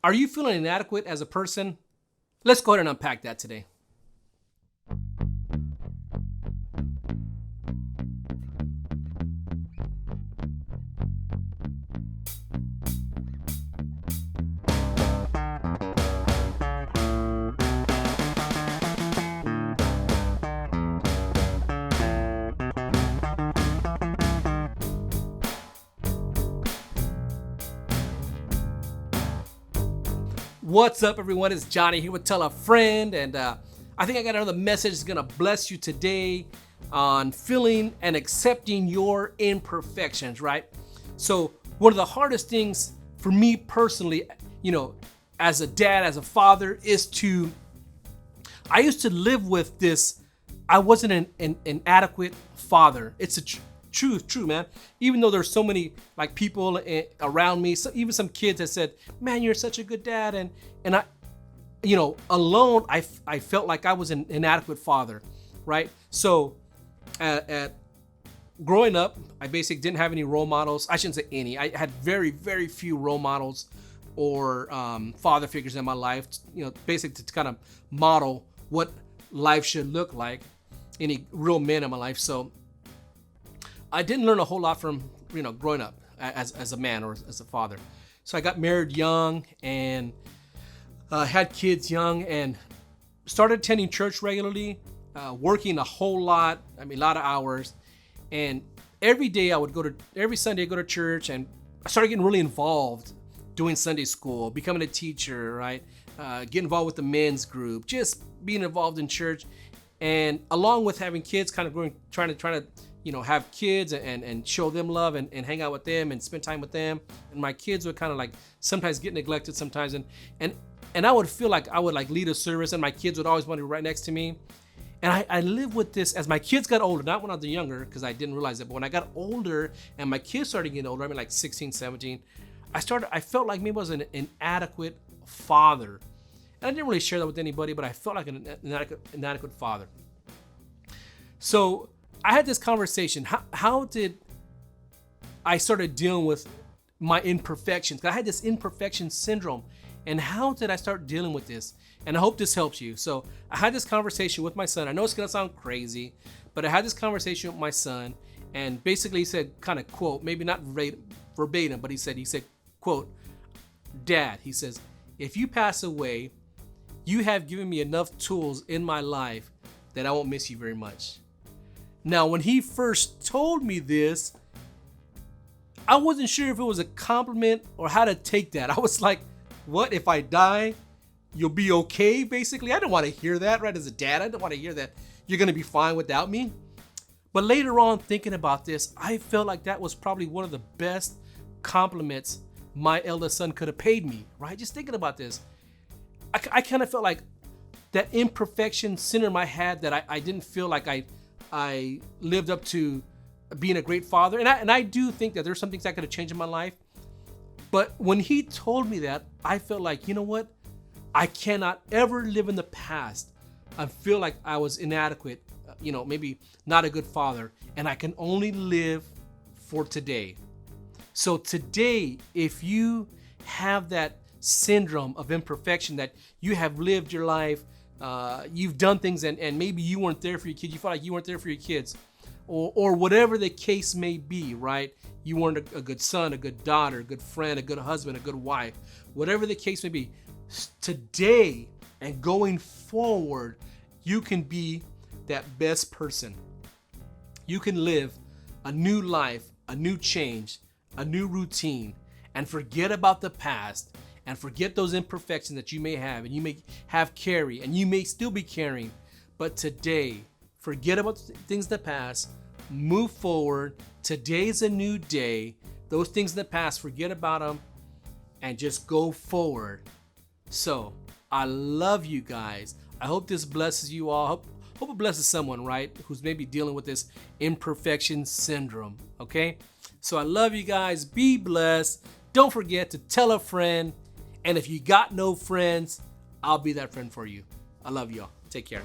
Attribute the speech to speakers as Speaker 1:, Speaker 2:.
Speaker 1: Are you feeling inadequate as a person? Let's go ahead and unpack that today. What's up, everyone? It's Johnny here with Tell a Friend, and I think I got another message that's gonna bless you today on feeling and accepting your imperfections, right? So, one of the hardest things for me personally, as a dad, as a father, is I used to live with this. I wasn't an adequate father. It's a true, man. Even though there's so many like people around me, even some kids that said, "Man, you're such a good dad," and I, alone, I felt like I was an inadequate father, right? So, at growing up, I basically didn't have any role models. I shouldn't say any. I had very few role models or father figures in my life. Basically to kind of model what life should look like. Any real men in my life. So I didn't learn a whole lot from growing up as a man or as a father. So I got married young and had kids young and started attending church regularly, working a whole lot. I mean, a lot of hours. And every day every Sunday I go to church, and I started getting really involved doing Sunday school, becoming a teacher, right? Get involved with the men's group, just being involved in church. And along with having kids, kind of trying to have kids and show them love and hang out with them and spend time with them. And my kids would kind of like sometimes get neglected sometimes. And I would feel like I would like lead a service and my kids would always want to be right next to me. And I lived with this as my kids got older, not when I was younger, because I didn't realize it, but when I got older and my kids started getting older, I mean like 16, 17, I felt like maybe I was an inadequate father. And I didn't really share that with anybody, but I felt like an inadequate father. So I had this conversation. How did I started dealing with my imperfections? I had this imperfection syndrome. And how did I start dealing with this? And I hope this helps you. So I had this conversation with my son. I know it's gonna sound crazy, but I had this conversation with my son, and basically he said, kind of quote, maybe not verbatim, but he said, quote, "Dad," he says, "if you pass away, you have given me enough tools in my life that I won't miss you very much." Now, when he first told me this, I wasn't sure if it was a compliment or how to take that. I was like, what, if I die, you'll be okay, basically? I didn't want to hear that, right? As a dad, I didn't want to hear that you're going to be fine without me. But later on, thinking about this, I felt like that was probably one of the best compliments my eldest son could have paid me, right? Just thinking about this. I kind of felt like that imperfection centered my head, that I didn't feel like I lived up to being a great father. And I do think that there's some things I could have changed in my life. But when he told me that, I felt like, you know what? I cannot ever live in the past and feel like I was inadequate, maybe not a good father. And I can only live for today. So today, if you have that syndrome of imperfection, that you have lived your life, you've done things and maybe you weren't there for your kids, you felt like you weren't there for your kids, or whatever the case may be, right? You weren't a good son, a good daughter, a good friend, a good husband, a good wife, whatever the case may be. Today and going forward, you can be that best person. You can live a new life, a new change, a new routine, and forget about the past and forget those imperfections that you may have and you may have carry and you may still be carrying. But today, forget about things in the past, move forward. Today's a new day. Those things in the past, forget about them and just go forward. So I love you guys. I hope this blesses you all. Hope it blesses someone, right, who's maybe dealing with this imperfection syndrome, okay? So I love you guys. Be blessed. Don't forget to tell a friend. And if you got no friends, I'll be that friend for you. I love y'all. Take care.